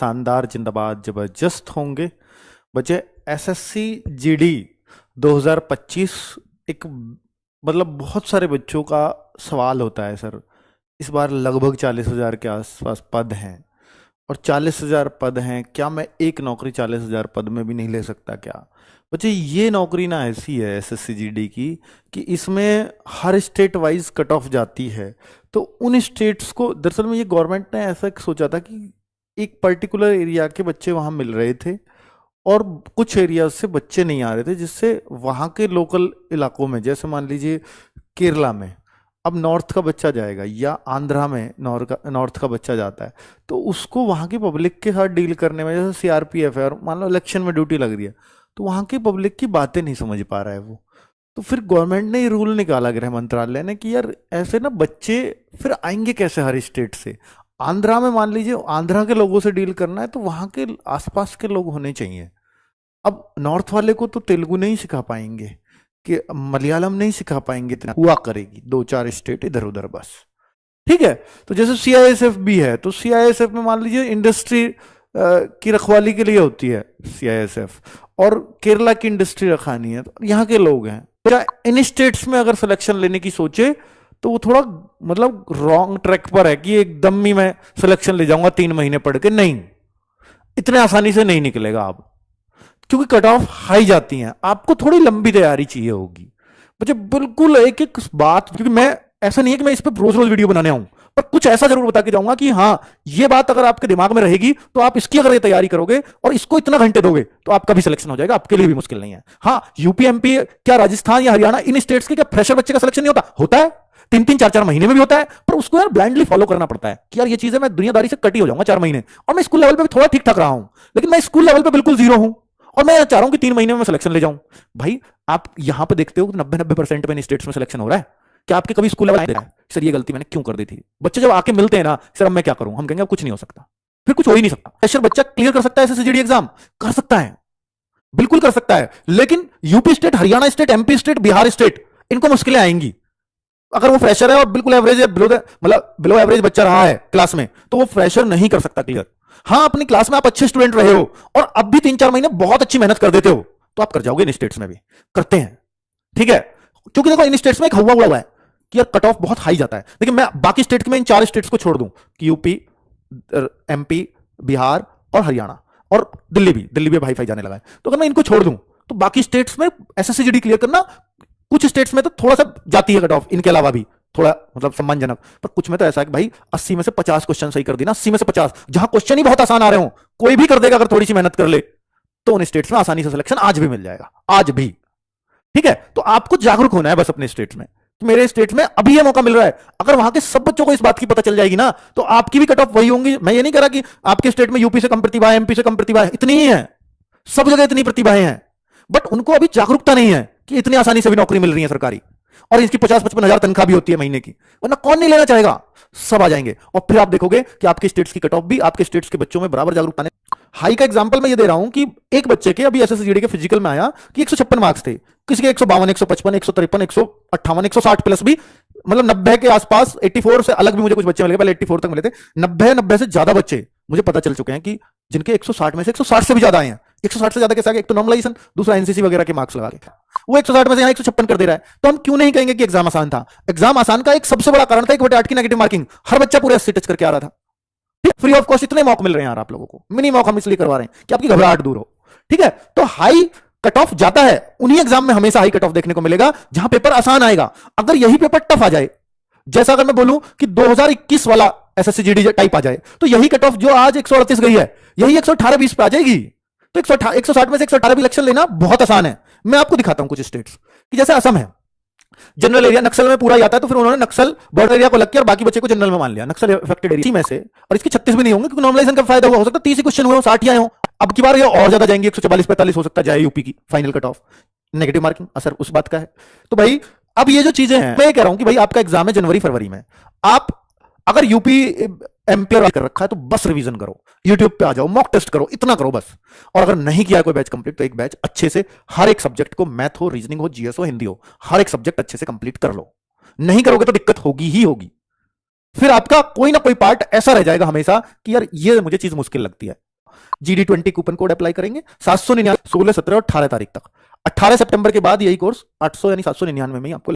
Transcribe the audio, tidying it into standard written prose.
शानदार, जिंदाबाद, जबरदस्त होंगे। बच्चे एसएससी जीडी 2025 एक मतलब बहुत सारे बच्चों का सवाल होता है सर। इस बार लगभग 40,000 के आसपास पद हैं, और 40,000 पद हैं, क्या मैं एक नौकरी 40,000 पद में भी नहीं ले सकता क्या? बच्चे ये नौकरी ना ऐसी है एसएससी जीडी की कि इसमें हर स्टेट वाइज कट ऑफ जाती है। तो उन स्टेट्स को दरअसल में ये गवर्नमेंट ने ऐसा सोचा था कि एक पर्टिकुलर एरिया के बच्चे वहाँ मिल रहे थे और कुछ एरिया से बच्चे नहीं आ रहे थे, जिससे वहाँ के लोकल इलाकों में, जैसे मान लीजिए केरला में अब नॉर्थ का बच्चा जाएगा या आंध्रा में नॉर्थ का बच्चा जाता है, तो उसको वहाँ की पब्लिक के साथ डील करने में, जैसे सीआरपीएफ है और मान लो इलेक्शन में ड्यूटी लग रही है, तो वहाँ की पब्लिक की बातें नहीं समझ पा रहा है वो। तो फिर गवर्नमेंट ने ये रूल निकाला, गृह मंत्रालय ने, कि यार ऐसे ना बच्चे फिर आएंगे कैसे हर स्टेट से? आंध्रा में मान लीजिए आंध्रा के लोगों से डील करना है तो वहाँ के आसपास के लोग होने चाहिए। अब नॉर्थ वाले को तो तेलुगु नहीं सिखा पाएंगे, कि मलयालम नहीं सिखा पाएंगे, इतना हुआ करेगी 2-4 स्टेट इधर उधर बस। ठीक है, तो जैसे सीआईएसएफ भी है, तो सीआईएसएफ में मान लीजिए इंडस्ट्री की रखवाली के लिए होती है सीआईएसएफ, और केरला की इंडस्ट्री रखानी है, तो यहाँ के लोग हैं। तो इन स्टेट्स में अगर सिलेक्शन लेने की सोचे तो वो थोड़ा मतलब रॉन्ग ट्रैक पर है कि एकदम ही मैं सिलेक्शन ले जाऊंगा 3 महीने पढ़ के। नहीं, इतने आसानी से नहीं निकलेगा आप, क्योंकि कट ऑफ हाई जाती हैं, आपको थोड़ी लंबी तैयारी चाहिए होगी। मुझे बिल्कुल एक एक बात, क्योंकि मैं ऐसा नहीं है कि मैं इस पर रोज रोज वीडियो बनाने आऊं, पर कुछ ऐसा जरूर बता के जाऊंगा कि हाँ ये बात अगर आपके दिमाग में रहेगी तो आप इसकी अगर ये तैयारी करोगे और इसको इतना घंटे दोगे तो आपका भी सिलेक्शन हो जाएगा, आपके लिए भी मुश्किल नहीं है। हाँ, यूपी एमपी क्या राजस्थान या हरियाणा, इन स्टेट्स के क्या फ्रेशर बच्चे का सिलेक्शन नहीं होता है 3-3 4-4 महीने में भी होता है, पर उसको यार ब्लाइंडली फॉलो करना पड़ता है कि यार ये चीज है, मैं दुनियादारी से कटी हो जाऊंगा 4 महीने, और मैं स्कूल लेवल पे भी थोड़ा ठीक ठाक रहा हूं, लेकिन मैं स्कूल लेवल पे बिल्कुल जीरो हूं और मैं चाह रहा हूं कि 3 महीने में मैं सिलेक्शन ले जाऊं। भाई आप यहां पे देखते हो 90-90% में इन स्टेट्स में सिलेक्शन हो रहा है, क्या आपके कभी स्कूल लेवल दे रहा है सर ये गलती मैंने क्यों कर दी थी? बच्चे जब आके मिलते हैं ना, सर अब मैं क्या करूं, हम कहेंगे अब कुछ नहीं हो सकता, फिर कुछ हो ही नहीं सकता। फ्रेशर बच्चा क्लियर कर सकता है एसएससी जीडी एग्जाम, कर सकता है, बिल्कुल कर सकता है, लेकिन UP state, Haryana state, MP state, Bihar state, इनको मुश्किलें आएंगी। अगर वो फ्रेशर है और बिल्कुल एवरेज है, मतलब बिलो एवरेज बच्चा रहा है क्लास में, तो वो फ्रेशर नहीं कर सकता क्लियर। हाँ, अपनी क्लास में आप अच्छे स्टूडेंट रहे हो और अब भी 3-4 महीने बहुत अच्छी मेहनत कर देते हो तो आप कर जाओगे। इन स्टेट्स में भी करते हैं, ठीक है, क्योंकि देखो इन स्टेट्स में एक हुआ हुआ है कि यार कट ऑफ बहुत हाई जाता है। लेकिन मैं बाकी स्टेट में इन 4 स्टेट्स को छोड़ दूं कि यूपी, एमपी, बिहार और हरियाणा और दिल्ली भी हाई फाई जाने लगा है, तो अगर मैं इनको छोड़ दूं तो बाकी स्टेट्स में एसएससी जीडी क्लियर करना, कुछ स्टेट्स में तो थोड़ा सा जाती है कट ऑफ, इनके अलावा भी थोड़ा मतलब सम्मानजनक, पर कुछ में तो ऐसा है कि भाई 80 में से 50 क्वेश्चन सही कर दी ना, 80 में से 50, जहां क्वेश्चन ही बहुत आसान आ रहे हो कोई भी कर देगा अगर थोड़ी सी मेहनत कर ले, तो उन स्टेट्स में आसानी से सिलेक्शन आज भी मिल जाएगा, आज भी। ठीक है, तो आपको जागरूक होना है बस अपने स्टेट्स में, तो मेरे स्टेट में अभी ये मौका मिल रहा है। अगर वहां के सब बच्चों को इस बात की पता चल जाएगी ना, तो आपकी भी कट ऑफ वही होंगी। मैं ये नहीं कह रहा कि आपके स्टेट में यूपी से कम प्रतिभा है, एमपी से कम प्रतिभा है, इतनी ही है, सब जगह इतनी प्रतिभाएं हैं, बट उनको अभी जागरूकता नहीं है कि इतनी आसानी से भी नौकरी मिल रही है सरकारी, और इसकी 50-55 हजार तनख्वाह भी होती है महीने की, वरना कौन नहीं लेना चाहेगा, सब आ जाएंगे। और फिर आप देखोगे कि आपके स्टेट्स की कट ऑफ भी आपके स्टेट्स के बच्चों में बराबर जागरूकता। हाई का एग्जांपल मैं ये दे रहा हूं कि एक बच्चे के अभी एसएससी जीडी के फिजिकल में आया कि 156 मार्क्स थे, किसी के 152, 155, 153, 158, 160 प्लस भी, मतलब 90 के आसपास, 84 से अलग भी मुझे कुछ बच्चे मिले, पहले 84 तक मिले थे, 90 से ज्यादा बच्चे मुझे पता चल चुके हैं कि जिनके 160 में से 160 से भी ज्यादा आए हैं। 160 से ज्यादा कैसे आ गए? एक तो नॉर्मलाइजेशन, दूसरा एनसीसी वगैरह के मार्क्स लगा के वो 160 में से यहाँ 156 कर दे रहा है। तो हम क्यों नहीं कहेंगे कि एग्जाम आसान था? एग्जाम आसान का एक सबसे बड़ा कारण था 1/8 की नेगेटिव मार्किंग, हर बच्चा पूरे 80 टच करके आ रहा था। फ्री ऑफ कॉस्ट इतने मौके मिल रहे हैं यार आप लोगों को, मिनी मौका हम इसलिए करवा रहे हैं कि आपकी घबराहट दूर हो। ठीक है, तो हाई कट ऑफ जाता है, उन्हीं एग्जाम में हमेशा हाई कट ऑफ देखने को मिलेगा जहां पेपर आसान आएगा। अगर यही पेपर टफ आ जाए, जैसा अगर मैं बोलूं कि 2021 वाला एसएससी जीडी टाइप आ जाए, तो यही कट ऑफ जो आज 138 गई है, यही 118-20 पे आ जाएगी। तो 160 में से 118 भी इलेक्शन लेना बहुत आसान है। मैं आपको दिखाता हूं कुछ स्टेट्स कि जैसे असम है, जनरल एरिया नक्सल में पूरा जाता है, तो फिर उन्होंने नक्सल बॉर्डर एरिया को लग के और बाकी बच्चे को जनरल में मान लिया, नक्सल अफेक्टेड एरिया में से। और इसकी 36 भी नहीं होंगे क्योंकि नॉर्मलाइजेशन का फायदा हुआ, हो सकता है 30 ही क्वेश्चन हुए हो, 60 ही आए हो। अब की बार ये और ज्यादा जाएंगे, 144-45 हो सकता है जाए यूपी की final cut off. Negative marking असर उस बात का है। तो भाई अब ये जो चीजें हैं, मैं कह रहा हूं कि भाई आपका एग्जाम है जनवरी फरवरी में, आप अगर यूपी एमपी कर रखा है तो बस रिवीजन करो, यूट्यूब पे आ जाओ, मॉक टेस्ट करो, इतना करो बस। और अगर नहीं किया कोई बैच कंप्लीट, तो एक बैच अच्छे से हर एक सब्जेक्ट को, मैथ हो, रीजनिंग हो, जीएस हो, हिंदी हो, हर एक सब्जेक्ट अच्छे से कंप्लीट कर लो। नहीं करोगे तो दिक्कत होगी ही होगी, फिर आपका कोई ना कोई पार्ट ऐसा रह जाएगा हमेशा कि यार ये मुझे चीज मुश्किल लगती है, GD20 कूपन कोड अप्लाई करेंगे, 799, 16, 17 और 18 तारीख तक। 18 सितंबर के बाद यही कोर्स 800 यानी 799 में ही आपको